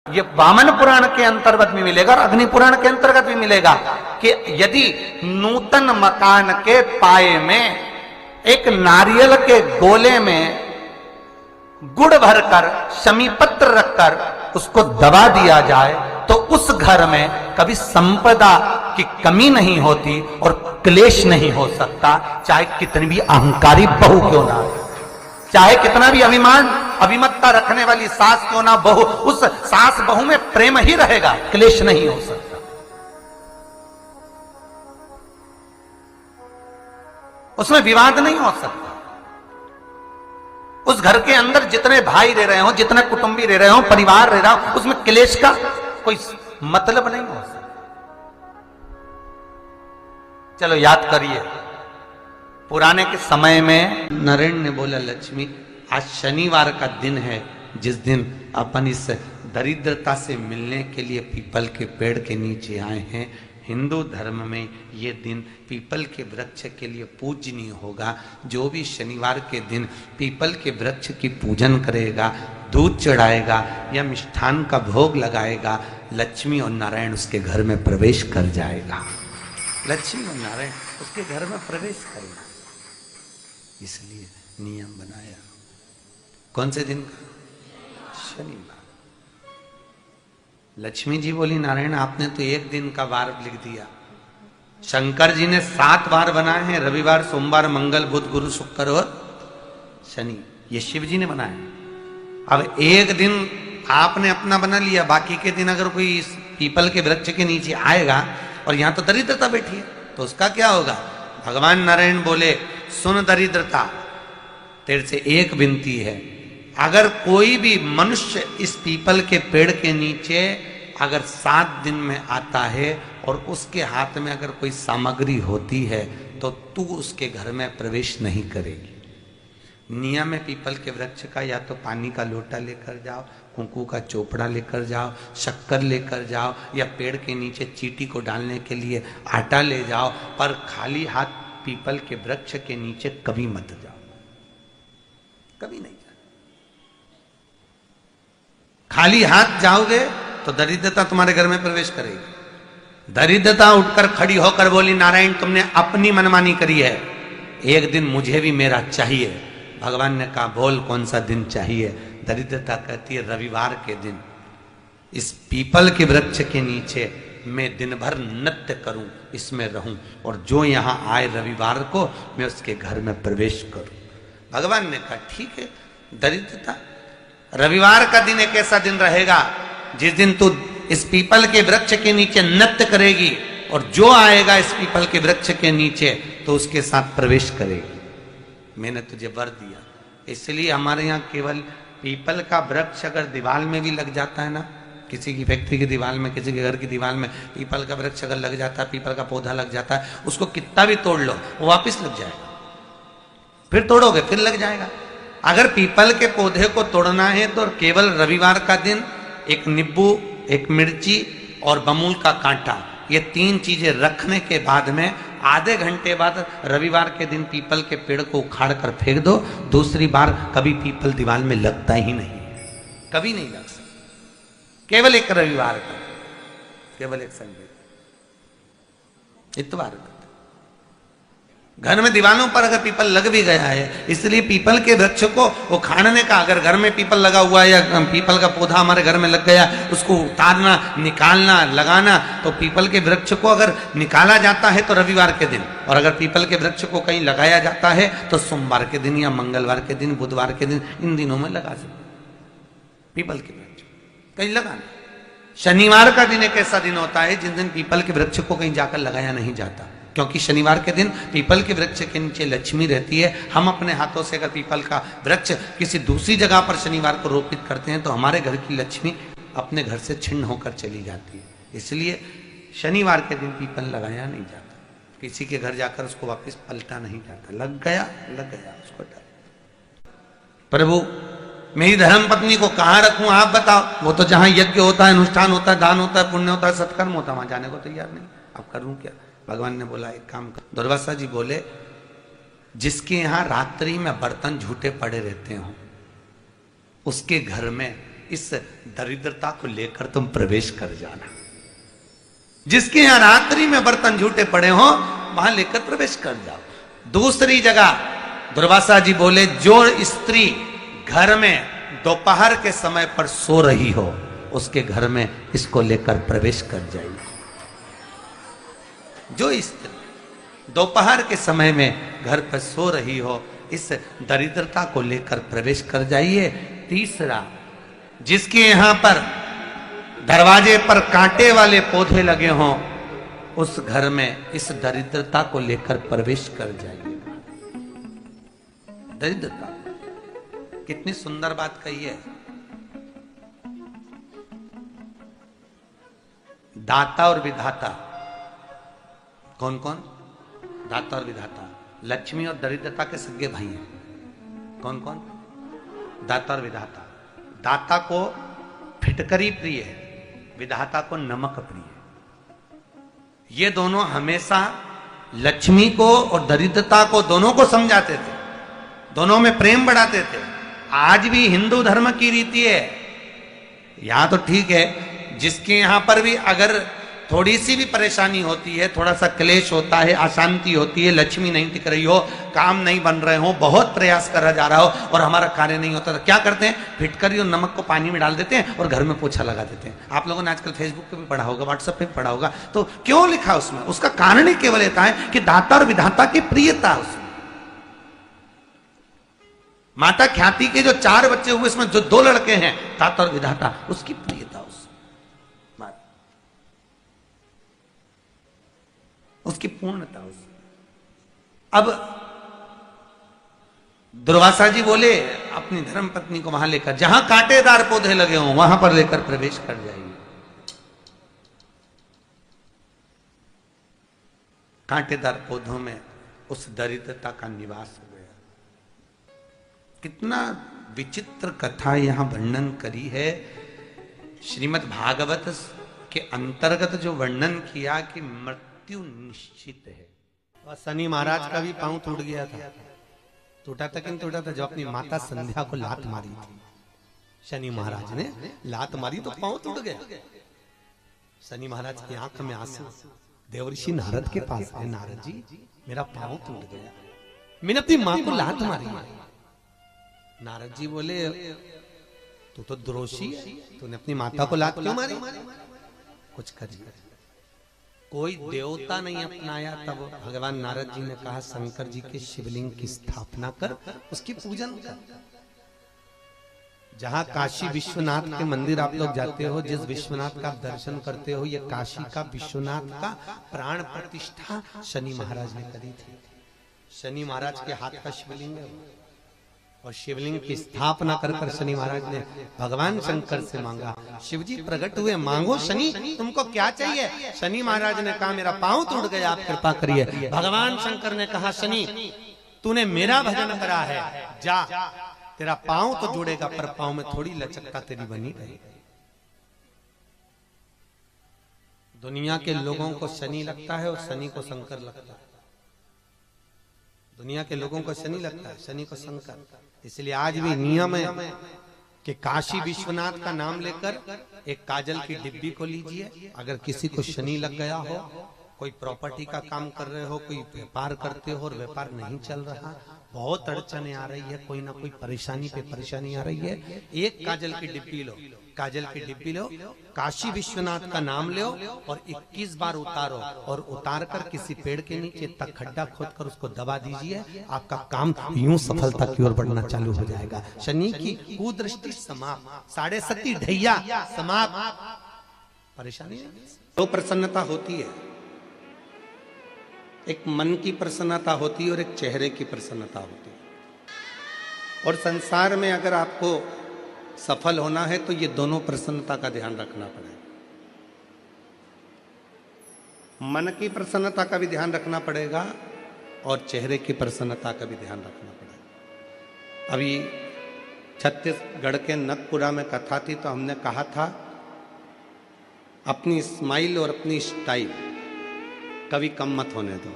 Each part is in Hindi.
ये वामन पुराण के अंतर्गत भी मिलेगा और अग्नि पुराण के अंतर्गत भी मिलेगा कि यदि नूतन मकान के पाए में एक नारियल के गोले में गुड़ भरकर शमी पत्र रखकर उसको दबा दिया जाए तो उस घर में कभी संपदा की कमी नहीं होती और क्लेश नहीं हो सकता, चाहे कितनी भी अहंकारी बहू क्यों ना हो, चाहे कितना भी अभिमान अभिमत्ता रखने वाली सास क्यों ना बहू, उस सास बहू में प्रेम ही रहेगा, क्लेश नहीं हो सकता। उसमें विवाद नहीं हो सकता। उस घर के अंदर जितने भाई रह रहे हो, जितने कुटुंबी रह रहे हो, परिवार रह रहा हो, उसमें क्लेश का कोई मतलब नहीं हो सकता। चलो याद करिए, पुराने के समय में नरेंद्र ने बोला, लक्ष्मी आज शनिवार का दिन है जिस दिन अपन इस दरिद्रता से मिलने के लिए पीपल के पेड़ के नीचे आए हैं। हिंदू धर्म में ये दिन पीपल के वृक्ष के लिए पूजनीय होगा। जो भी शनिवार के दिन पीपल के वृक्ष की पूजन करेगा, दूध चढ़ाएगा या मिष्ठान का भोग लगाएगा, लक्ष्मी और नारायण उसके घर में प्रवेश कर जाएगा। लक्ष्मी और नारायण उसके घर में प्रवेश करेगा, इसलिए नियम बनाया। कौन से दिन का? शनिवार। लक्ष्मी जी बोली, नारायण आपने तो एक दिन का वार लिख दिया। शंकर जी ने 7 वार बनाए हैं, रविवार, सोमवार, मंगल, बुध, गुरु, शुक्र और शनि। ये शिव जी ने बनाया। अब एक दिन आपने अपना बना लिया, बाकी के दिन अगर कोई इस पीपल के वृक्ष के नीचे आएगा और यहां तो दरिद्रता बैठी है तो उसका क्या होगा? भगवान नारायण बोले, सुन दरिद्रता, तेरे से एक विनती है, अगर कोई भी मनुष्य इस पीपल के पेड़ के नीचे अगर 7 दिन में आता है और उसके हाथ में अगर कोई सामग्री होती है तो तू उसके घर में प्रवेश नहीं करेगी। नियम है पीपल के वृक्ष का, या तो पानी का लोटा लेकर जाओ, कुंकू का चोपड़ा लेकर जाओ, शक्कर लेकर जाओ, या पेड़ के नीचे चींटी को डालने के लिए आटा ले जाओ, पर खाली हाथ पीपल के वृक्ष के नीचे कभी मत जाओ, कभी नहीं जाओ। खाली हाथ जाओगे तो दरिद्रता तुम्हारे घर में प्रवेश करेगी। दरिद्रता उठकर खड़ी होकर बोली, नारायण तुमने अपनी मनमानी करी है, एक दिन मुझे भी मेरा चाहिए। भगवान ने कहा, बोल कौन सा दिन चाहिए? दरिद्रता कहती है, रविवार के दिन इस पीपल के वृक्ष के नीचे मैं दिन भर नृत्य करूं, इसमें रहूं, और जो यहां आए रविवार को मैं उसके घर में प्रवेश करूं। भगवान ने कहा, ठीक है। दरिद्रता, रविवार का दिन एक ऐसा दिन रहेगा जिस दिन तू इस पीपल के वृक्ष के नीचे नृत्य करेगी और जो आएगा इस पीपल के वृक्ष के नीचे तो उसके साथ प्रवेश करेगी। मैंने तुझे वर दिया। इसलिए हमारे यहाँ केवल पीपल का वृक्ष अगर दीवार में भी लग जाता है ना, किसी की फैक्ट्री की दीवार में, किसी के घर की दीवार में पीपल का वृक्ष अगर लग जाता है, पीपल का पौधा लग जाता है, उसको कितना भी तोड़ लो वो वापिस लग जाएगा। फिर तोड़ोगे फिर लग जाएगा। अगर पीपल के पौधे को तोड़ना है तो केवल रविवार का दिन एक नींबू, एक मिर्ची और बमूल का कांटा, ये 3 चीजें रखने के बाद में आधे घंटे बाद रविवार के दिन पीपल के पेड़ को उखाड़ कर फेंक दो। दूसरी बार कभी पीपल दीवार में लगता ही नहीं, कभी नहीं लग सकता। केवल एक रविवार का, केवल एक संडे, इतवार का। घर में दीवारों पर अगर पीपल लग भी गया है, इसलिए पीपल के वृक्ष को उखाड़ने का, अगर घर में पीपल लगा हुआ है या पीपल का पौधा हमारे घर में लग गया, उसको उतारना, निकालना, लगाना, तो पीपल के वृक्ष को अगर निकाला जाता है तो रविवार के दिन, और अगर पीपल के वृक्ष को कहीं लगाया जाता है तो सोमवार के दिन या मंगलवार के दिन, बुधवार के दिन, इन दिनों में लगा सकते पीपल के वृक्ष कहीं लगाना। शनिवार का दिन एक ऐसा दिन होता है जिस दिन पीपल के वृक्ष को कहीं जाकर लगाया नहीं जाता, क्योंकि शनिवार के दिन पीपल के वृक्ष के नीचे लक्ष्मी रहती है। हम अपने हाथों से अगर पीपल का वृक्ष किसी दूसरी जगह पर शनिवार को रोपित करते हैं तो हमारे घर की लक्ष्मी अपने घर से छिन्न होकर चली जाती है। इसलिए शनिवार के दिन पीपल लगाया नहीं जाता, किसी के घर जाकर उसको वापस पलटा नहीं जाता। लग गया उसको डाल। प्रभु मेरी धर्म पत्नी को कहाँ रखूं आप बताओ? वो तो जहां यज्ञ होता है, अनुष्ठान होता है, दान होता है, पुण्य होता है, सत्कर्म होता है, वहां जाने को तैयार नहीं। अब करूं क्या? भगवान ने बोला, एक काम कर। दुर्वासा जी बोले, जिसके यहां रात्रि में बर्तन झूठे पड़े रहते हो उसके घर में इस दरिद्रता को लेकर तुम प्रवेश कर जाना। जिसके यहां रात्रि में बर्तन झूठे पड़े हो वहां लेकर प्रवेश कर जाओ। दूसरी जगह दुर्वासा जी बोले, जो स्त्री घर में दोपहर के समय पर सो रही हो उसके घर में इसको लेकर प्रवेश कर जाइए। जो स्त्री दोपहर के समय में घर पर सो रही हो इस दरिद्रता को लेकर प्रवेश कर जाइए। तीसरा, जिसके यहां पर दरवाजे पर कांटे वाले पौधे लगे हों उस घर में इस दरिद्रता को लेकर प्रवेश कर जाइए। दरिद्रता, कितनी सुंदर बात कही है। दाता और विधाता, कौन कौन? दाता और विधाता। लक्ष्मी और दरिद्रता के सगे भाई हैं। कौन कौन? दाता और विधाता। दाता को फिटकरी प्रिय है, विधाता को नमक प्रिय है। ये दोनों हमेशा लक्ष्मी को और दरिद्रता को दोनों को समझाते थे, दोनों में प्रेम बढ़ाते थे। आज भी हिंदू धर्म की रीति है। यहां तो ठीक है, जिसके यहां पर भी अगर थोड़ी सी भी परेशानी होती है, थोड़ा सा क्लेश होता है, अशांति होती है, लक्ष्मी नहीं टिक रही हो, काम नहीं बन रहे हो, बहुत प्रयास करा जा रहा हो और हमारा कार्य नहीं होता, तो क्या करते हैं? फिटकरी और नमक को पानी में डाल देते हैं और घर में पोछा लगा देते हैं। आप लोगों ने आजकल फेसबुक पे भी पढ़ा होगा, व्हाट्सएप पे भी पढ़ा होगा। तो क्यों लिखा उसमें? उसका कारण ही केवल यह है कि दाता और विधाता की प्रियता उसमें। माता ख्याति के जो 4 बच्चे हुए इसमें जो 2 लड़के हैं, दाता और विधाता, उसकी प्रियता उसकी पूर्णता उसकी। अब दुर्वासा जी बोले अपनी धर्म पत्नी को वहां लेकर, जहां कांटेदार पौधे लगे हों वहां पर लेकर प्रवेश कर जाइए। कांटेदार पौधों में उस दरिद्रता का निवास हो गया। कितना विचित्र कथा यहां वर्णन करी है। श्रीमद् भागवत के अंतर्गत जो वर्णन किया कि निश्चित है। और शनि महाराज का भी पांव टूट गया था। टूटा था कि नहीं टूटा था? जो अपनी माता संध्या को लात मारी थी, शनि महाराज ने लात मारी तो पांव टूट गया। शनि महाराज की आंख में आंसू। देवर्षि नारद के पास है, नारद जी मेरा पांव टूट गया, मैंने अपनी मां को लात मारी। नारद जी बोले तू तो द्रोषी है, तूने अपनी माता को लात क्यों मारी? कुछ करिए। कोई देवता नहीं अपनाया। तब भगवान नारद जी ने कहा शंकर जी के शिवलिंग की स्थापना कर, उसकी पूजन कर। जहां काशी विश्वनाथ के मंदिर आप लोग जाते हो, जिस विश्वनाथ का आप दर्शन करते हो, ये काशी का विश्वनाथ का प्राण प्रतिष्ठा शनि महाराज ने करी थी। शनि महाराज के हाथ का शिवलिंग है और शिवलिंग की स्थापना कर कर शनि महाराज ने भगवान शंकर से मांगा। शिव जी प्रकट हुए, मांगो शनि तुमको क्या चाहिए? शनि महाराज ने कहा मेरा पांव टूट गया, आप कृपा करिए। भगवान शंकर ने कहा शनि तूने मेरा भजन करा है, जा तेरा पांव तो जुड़ेगा पर पांव में थोड़ी लचकता तेरी बनी रहेगी। दुनिया के लोगों को शनि लगता है और शनि को शंकर लगता है। दुनिया के लोगों को शनि लगता है, शनि को शंकर। इसलिए आज भी नियम है कि काशी विश्वनाथ का नाम लेकर एक काजल की डिब्बी को लीजिए। अगर किसी को शनि लग गया हो, कोई प्रॉपर्टी का काम कर रहे हो, कोई व्यापार करते हो और व्यापार नहीं चल रहा, बहुत अड़चने आ रही है, कोई ना कोई परेशानी पे परेशानी आ रही है, एक काजल की डिब्बी लो, काजल की डिब्बी लो, काशी विश्वनाथ का नाम लो और 21 बार उतारो और उतार कर किसी पेड़ के नीचे तक खड्डा खोद कर उसको दबा दीजिए। आपका काम यूं सफलता की ओर बढ़ना चालू हो जाएगा। शनि की कुदृष्टि समाप्त, 7.5 ढैया समाप्त। परेशानी तो प्रसन्नता होती है, एक मन की प्रसन्नता होती है और एक चेहरे की प्रसन्नता होती है। और संसार में अगर आपको सफल होना है तो ये दोनों प्रसन्नता का ध्यान रखना पड़ेगा। मन की प्रसन्नता का भी ध्यान रखना पड़ेगा और चेहरे की प्रसन्नता का भी ध्यान रखना पड़ेगा। अभी छत्तीसगढ़ के नगपुरा में कथा थी तो हमने कहा था अपनी स्माइल और अपनी स्टाइल कभी कम मत होने दो।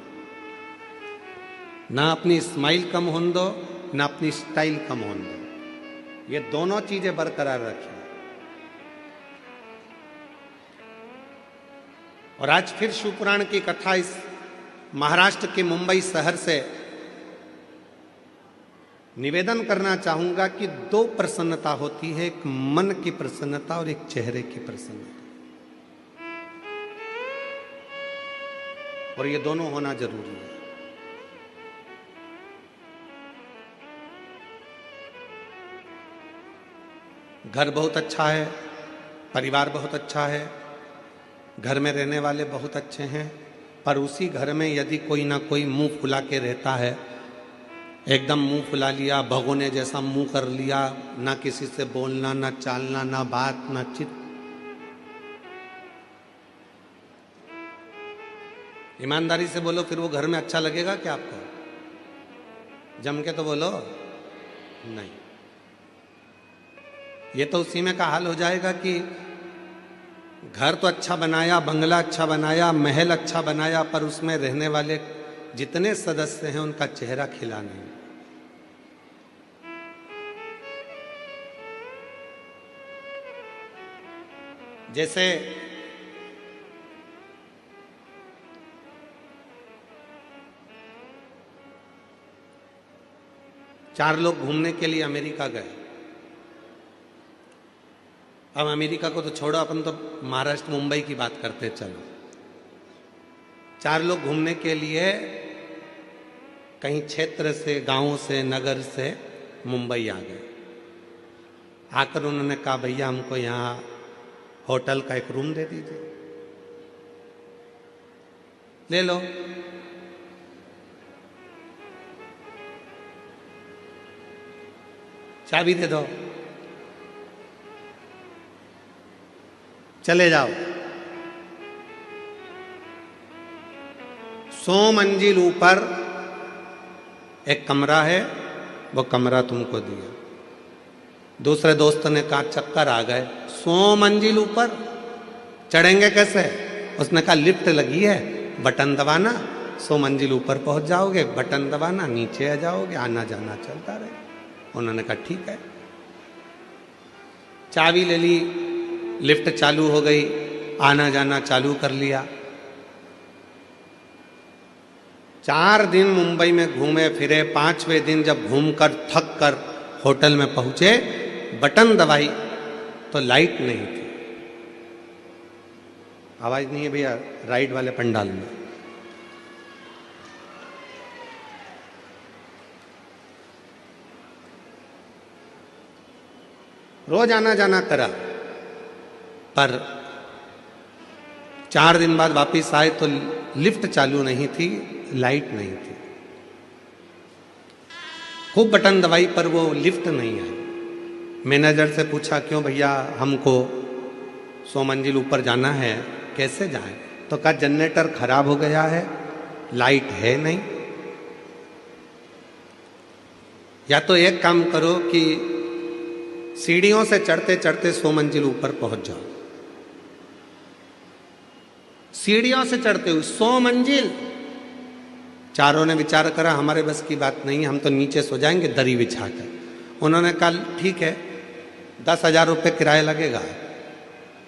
ना अपनी स्माइल कम होने दो, ना अपनी स्टाइल कम होने दो। ये दोनों चीजें बरकरार रखिए। और आज फिर शिवपुराण की कथा इस महाराष्ट्र के मुंबई शहर से निवेदन करना चाहूंगा कि दो प्रसन्नता होती है, एक मन की प्रसन्नता और एक चेहरे की प्रसन्नता, और ये दोनों होना जरूरी है। घर बहुत अच्छा है, परिवार बहुत अच्छा है, घर में रहने वाले बहुत अच्छे हैं, पर उसी घर में यदि कोई ना कोई मुंह फुला के रहता है, एकदम मुंह फुला लिया, भगोने जैसा मुंह कर लिया, ना किसी से बोलना, ना चालना, ना बात, ना चित, ईमानदारी से बोलो, फिर वो घर में अच्छा लगेगा क्या आपको? जम के तो बोलो नहीं। ये तो उसी में का हाल हो जाएगा कि घर तो अच्छा बनाया, बंगला अच्छा बनाया, महल अच्छा बनाया, पर उसमें रहने वाले जितने सदस्य हैं उनका चेहरा खिला नहीं। जैसे चार लोग घूमने के लिए अमेरिका गए। अब अमेरिका को तो छोड़ो, अपन तो महाराष्ट्र मुंबई की बात करते चलो। चार लोग घूमने के लिए कहीं क्षेत्र से, गांव से, नगर से मुंबई आ गए। आकर उन्होंने कहा भैया हमको यहाँ होटल का एक रूम दे दीजिए। ले लो। चाबी दे दो, चले जाओ। 100 मंजिल ऊपर एक कमरा है, वो कमरा तुमको दिया। दूसरे दोस्त ने कहा चक्कर आ गए, 100 मंजिल ऊपर चढ़ेंगे कैसे? उसने कहा लिफ्ट लगी है, बटन दबाना, 100 मंजिल ऊपर पहुंच जाओगे, बटन दबाना, नीचे आ जाओगे, आना जाना चलता रहे। उन्होंने कहा ठीक है। चाबी ले ली, लिफ्ट चालू हो गई, आना जाना चालू कर लिया। 4 दिन मुंबई में घूमे फिरे। 5वें दिन जब घूमकर थक कर होटल में पहुंचे, बटन दबाई तो लाइट नहीं थी। आवाज नहीं है भैया राइट वाले पंडाल में। रोज आना जाना करा, पर 4 दिन बाद वापिस आए तो लिफ्ट चालू नहीं थी, लाइट नहीं थी। खूब बटन दबाई पर वो लिफ्ट नहीं आई। मैनेजर से पूछा क्यों भैया, हमको 100 मंजिल ऊपर जाना है, कैसे जाएं? तो कहा जनरेटर खराब हो गया है, लाइट है नहीं। या तो एक काम करो कि सीढ़ियों से चढ़ते चढ़ते 100 मंजिल ऊपर पहुंच जाओ। सीढ़ियों से चढ़ते हुए 100 मंजिल। चारों ने विचार करा हमारे बस की बात नहीं, हम तो नीचे सो जाएंगे दरी बिछाकर। उन्होंने कहा ठीक है, 10,000 रुपये किराया लगेगा।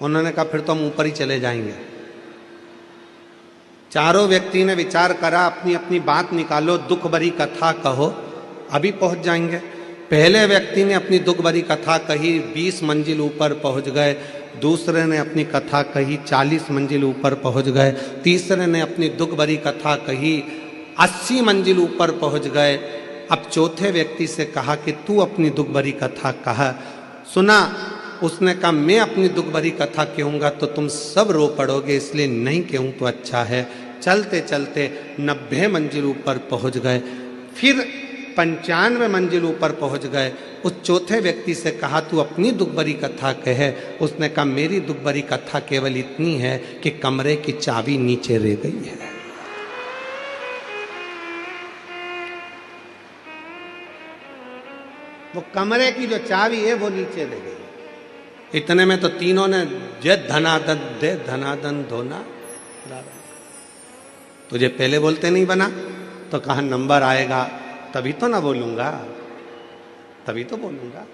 उन्होंने कहा फिर तो हम ऊपर ही चले जाएंगे। चारों व्यक्ति ने विचार करा, अपनी अपनी बात निकालो, दुख भरी कथा कहो, अभी पहुंच जाएंगे। पहले व्यक्ति ने अपनी दुख भरी कथा कही, 20 मंजिल ऊपर पहुंच गए। दूसरे ने अपनी कथा कही, 40 मंजिल ऊपर पहुंच गए। तीसरे ने अपनी दुख भरी कथा कही, 80 मंजिल ऊपर पहुंच गए। अब चौथे व्यक्ति से कहा कि तू अपनी दुख भरी कथा कहा। सुना, उसने कहा मैं अपनी दुख भरी कथा कहूँगा तो तुम सब रो पड़ोगे, इसलिए नहीं कहूँ तो अच्छा है। चलते चलते 90 मंजिल ऊपर पहुंच गए। फिर 95 मंजिल ऊपर पहुंच गए। उस चौथे व्यक्ति से कहा तू अपनी दुख भरी कथा कहे। उसने कहा मेरी दुख भरी कथा केवल इतनी है कि कमरे की चाबी नीचे रह गई है। वो कमरे की जो चाबी है वो नीचे रह गई। इतने में तो तीनों ने जय धनादन दे धनादन धोना। तुझे पहले बोलते नहीं बना? तो कहा नंबर आएगा तभी तो ना बोलूंगा, तभी तो बोलूंगा।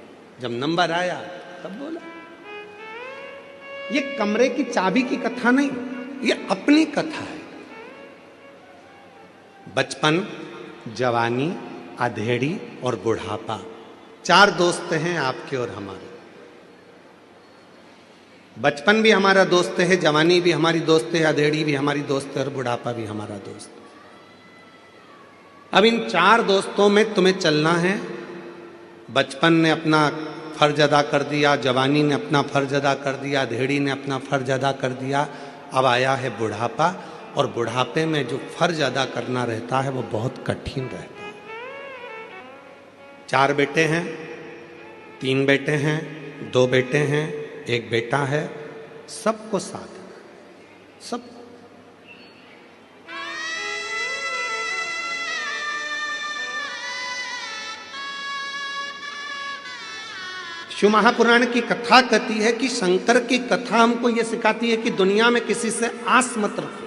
जब नंबर आया तब बोला। ये कमरे की चाबी की कथा नहीं, ये अपनी कथा है। बचपन, जवानी, अधेड़ी और बुढ़ापा, 4 दोस्त हैं आपके और हमारे। बचपन भी हमारा दोस्त है, जवानी भी हमारी दोस्त है, अधेड़ी भी हमारी दोस्त है और बुढ़ापा भी हमारा दोस्त है। अब इन 4 दोस्तों में तुम्हें चलना है। बचपन ने अपना फर्ज अदा कर दिया, जवानी ने अपना फर्ज अदा कर दिया, अधेड़ी ने अपना फर्ज अदा कर दिया। अब आया है बुढ़ापा, और बुढ़ापे में जो फर्ज अदा करना रहता है वो बहुत कठिन रहता है। 4 बेटे हैं, 3 बेटे हैं, 2 बेटे हैं, 1 बेटा है, सबको साथ सब। शिव महापुराण की कथा कहती है कि शंकर की कथा हमको यह सिखाती है कि दुनिया में किसी से आस मत रखो।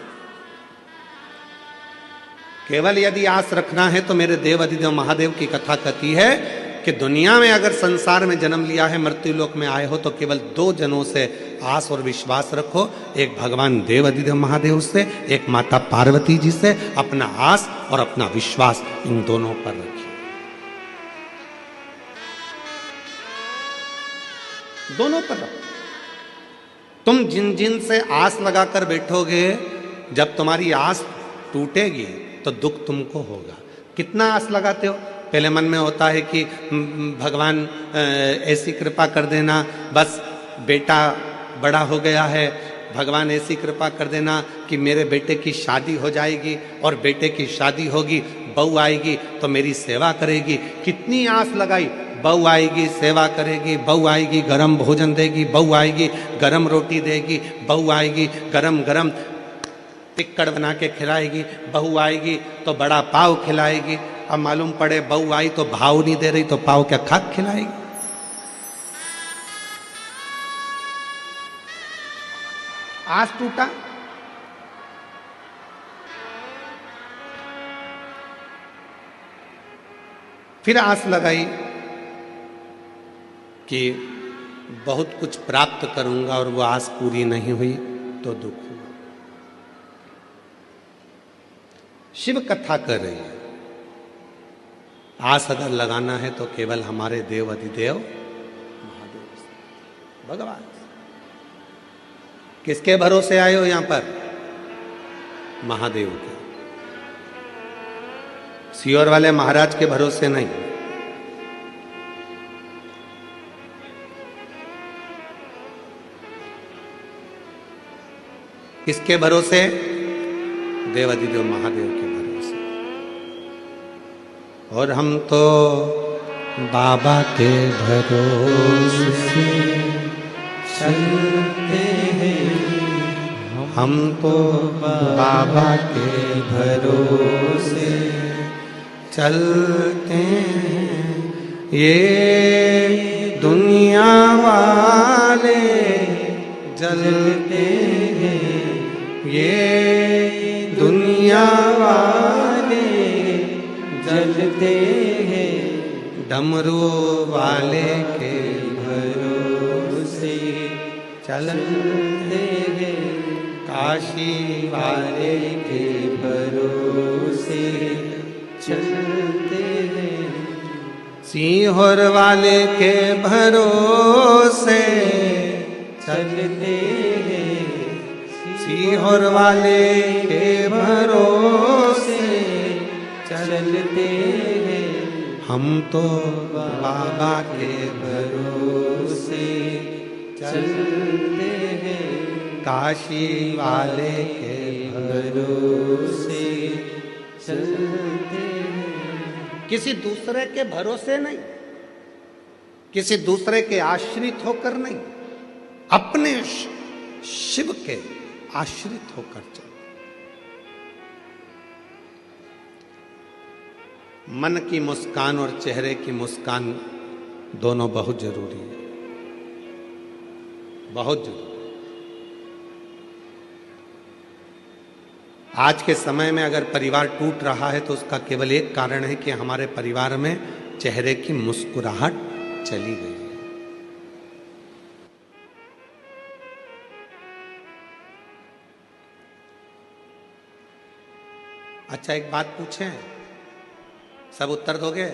केवल यदि आस रखना है तो मेरे देव अधिदेव महादेव की कथा कहती है कि दुनिया में अगर संसार में जन्म लिया है, मृत्यु लोक में आए हो, तो केवल 2 जनों से आस और विश्वास रखो। एक भगवान देव अधिदेव महादेव से, एक माता पार्वती जी से। अपना आस और अपना विश्वास इन दोनों पर रखिए। दोनों पर रखो। तुम जिन जिन से आस लगाकर बैठोगे, जब तुम्हारी आस टूटेगी तो दुख तुमको होगा। कितना आस लगाते हो? पहले मन में होता है कि भगवान ऐसी कृपा कर देना, बस बेटा बड़ा हो गया है, भगवान ऐसी कृपा कर देना कि मेरे बेटे की शादी हो जाएगी, और बेटे की शादी होगी, बहू आएगी तो मेरी सेवा करेगी। कितनी आस लगाई, बहू आएगी सेवा करेगी, बहू आएगी गरम भोजन देगी, बहू आएगी गरम रोटी देगी, बहू आएगी गरम गरम टिक्कड़ बना के खिलाएगी, बहू आएगी तो बड़ा पाव खिलाएगी। अब मालूम पड़े बहू आई तो भाव नहीं दे रही, तो पाव क्या खाक खिलाएगी? आस टूटा, फिर आस लगाई कि बहुत कुछ प्राप्त करूंगा, और वो आस पूरी नहीं हुई तो दुख हुआ। शिव कथा कर रही है, आस अगर लगाना है तो केवल हमारे देव अधिदेव महादेव भगवान। किसके भरोसे आए हो यहां पर? महादेव के। सियोर वाले महाराज के भरोसे नहीं। किसके भरोसे? देव अधिदेव महादेव के भरोसे। और हम तो बाबा के भरोसे से चलते हैं, हम तो बाबा के भरोसे चलते हैं। ये दुनिया वाले जलते हैं, ये दुनिया वाले जलते हैं, डमरू वाले के भरोसे चलते हैं, काशी वाले के भरोसे चलते हैं, सीहोर वाले के भरोसे चलते हैं, सीहोर वाले के भरोसे चलते हैं। हम तो बाबा के भरोसे चलते हैं, काशी वाले के भरोसे चलते हैं। किसी दूसरे के भरोसे नहीं, किसी दूसरे के आश्रित होकर नहीं, अपने शिव के आश्रित होकर चल। मन की मुस्कान और चेहरे की मुस्कान दोनों बहुत जरूरी है, बहुत जरूरी। आज के समय में अगर परिवार टूट रहा है तो उसका केवल एक कारण है कि हमारे परिवार में चेहरे की मुस्कुराहट चली गई है। अच्छा एक बात पूछें, सब उत्तर दोगे?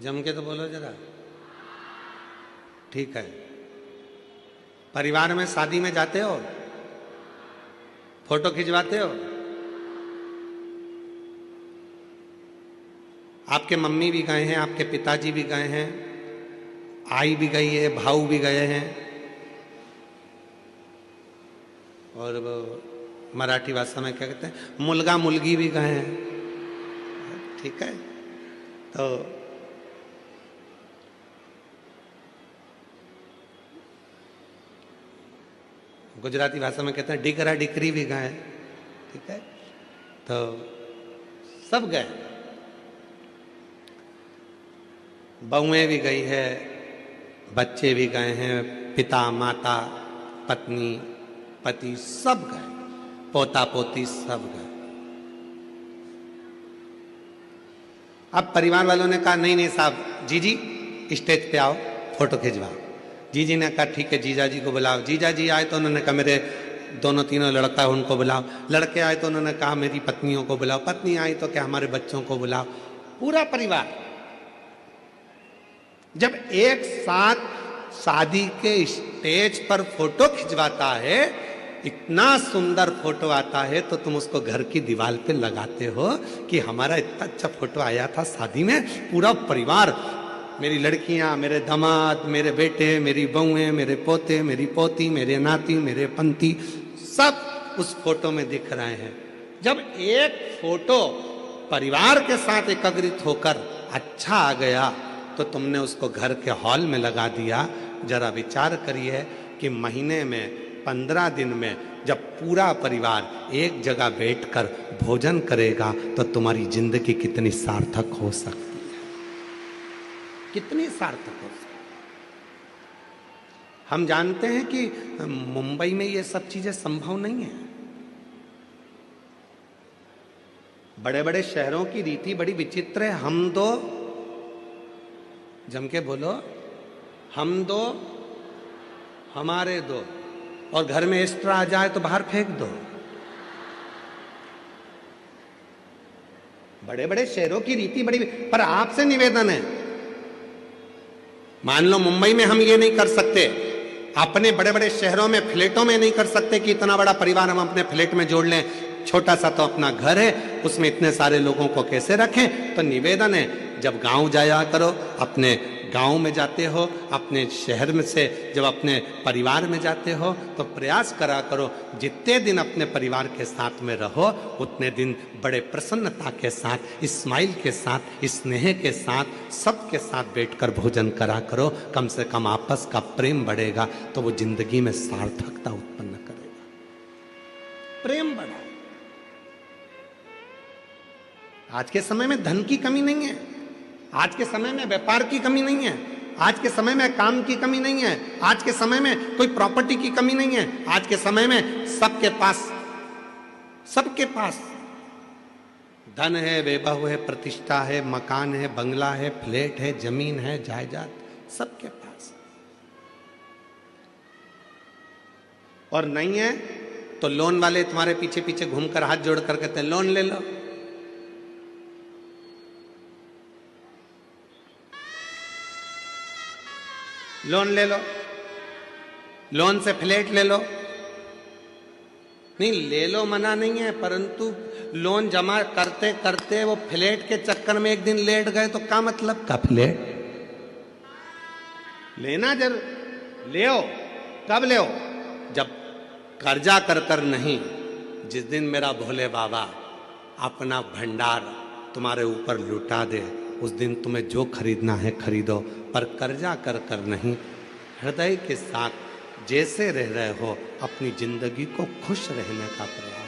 जम के तो बोलो जरा। ठीक है। परिवार में शादी में जाते हो, फोटो खिंचवाते हो? आपके मम्मी भी गए हैं, आपके पिताजी भी गए हैं, आई भी गई है, भाऊ भी गए हैं, और वो मराठी भाषा में क्या कहते हैं, मुलगा मुलगी भी गए हैं। ठीक है। तो गुजराती भाषा में कहते हैं डिकरा डिकरी भी गए। ठीक है। तो सब गए, बहुएं भी गई है, बच्चे भी गए हैं, पिता माता पत्नी पति सब गए, पोता पोती सब गए। अब परिवार वालों ने कहा नहीं नहीं साहब, जीजी स्टेज पे आओ, फोटो खिंचवाओ। जीजी ने कहा ठीक है, जीजा जी को बुलाओ। जीजा जी आए तो उन्होंने कहा मेरे दोनों तीनों लड़का है उनको बुलाओ। लड़के आए तो उन्होंने कहा मेरी पत्नियों को बुलाओ। पत्नी आई तो क्या हमारे बच्चों को बुलाओ। पूरा परिवार जब एक साथ शादी के स्टेज पर फोटो खिंचवाता है, इतना सुंदर फोटो आता है, तो तुम उसको घर की दीवार पे लगाते हो कि हमारा इतना अच्छा फोटो आया था शादी में। पूरा परिवार, मेरी लड़कियां, मेरे दामाद, मेरे बेटे, मेरी बहुएं, मेरे पोते, मेरी पोती, मेरे नाती, मेरे पंती, सब उस फोटो में दिख रहे हैं। जब एक फोटो परिवार के साथ एकत्रित होकर अच्छा आ गया, तो तुमने उसको घर के हॉल में लगा दिया। जरा विचार करिए कि महीने में 15 दिन में जब पूरा परिवार एक जगह बैठकर भोजन करेगा, तो तुम्हारी जिंदगी कितनी सार्थक हो सकती है, कितनी सार्थक हो सकती है। हम जानते हैं कि मुंबई में ये सब चीजें संभव नहीं है। बड़े बड़े शहरों की रीति बड़ी विचित्र है। हम दो, जम के बोलो, हम दो हमारे दो, और घर में एक्स्ट्रा आ जाए तो बाहर फेंक दो। बड़े बड़े शहरों की रीति बड़ी, पर आपसे निवेदन है, मान लो मुंबई में हम ये नहीं कर सकते, अपने बड़े बड़े शहरों में फ्लैटों में नहीं कर सकते कि इतना बड़ा परिवार हम अपने फ्लैट में जोड़ लें। छोटा सा तो अपना घर है, उसमें इतने सारे लोगों को कैसे रखें। तो निवेदन है, जब गांव जाया करो, अपने गांव में जाते हो, अपने शहर में से जब अपने परिवार में जाते हो, तो प्रयास करा करो जितने दिन अपने परिवार के साथ में रहो, उतने दिन बड़े प्रसन्नता के साथ, स्माइल के साथ, स्नेह के साथ, सबके साथ बैठकर भोजन करा करो। कम से कम आपस का प्रेम बढ़ेगा, तो वो जिंदगी में सार्थकता उत्पन्न करेगा। प्रेम बढ़ा। आज के समय में धन की कमी नहीं है, आज के समय में व्यापार की कमी नहीं है, आज के समय में काम की कमी नहीं है, आज के समय में कोई प्रॉपर्टी की कमी नहीं है। आज के समय में सबके पास धन है, वैभव है, प्रतिष्ठा है, मकान है, बंगला है, फ्लैट है, जमीन है, जायदाद, सबके पास। और नहीं है तो लोन वाले तुम्हारे पीछे पीछे घूमकर हाथ जोड़कर कहते हैं लोन ले लो। लोन ले लो, लोन से फ्लैट ले लो। नहीं, ले लो मना नहीं है, परंतु लोन जमा करते करते वो फ्लैट के चक्कर में एक दिन लेट गए तो क्या मतलब का फ्लैट लेना। जरूर ले हो, कब ले हो, जब कर्जा कर कर नहीं। जिस दिन मेरा भोले बाबा अपना भंडार तुम्हारे ऊपर लुटा दे, उस दिन तुम्हें जो खरीदना है खरीदो, पर कर्जा कर कर नहीं। हृदय के साथ जैसे रह रहे हो, अपनी जिंदगी को खुश रहने का प्रयास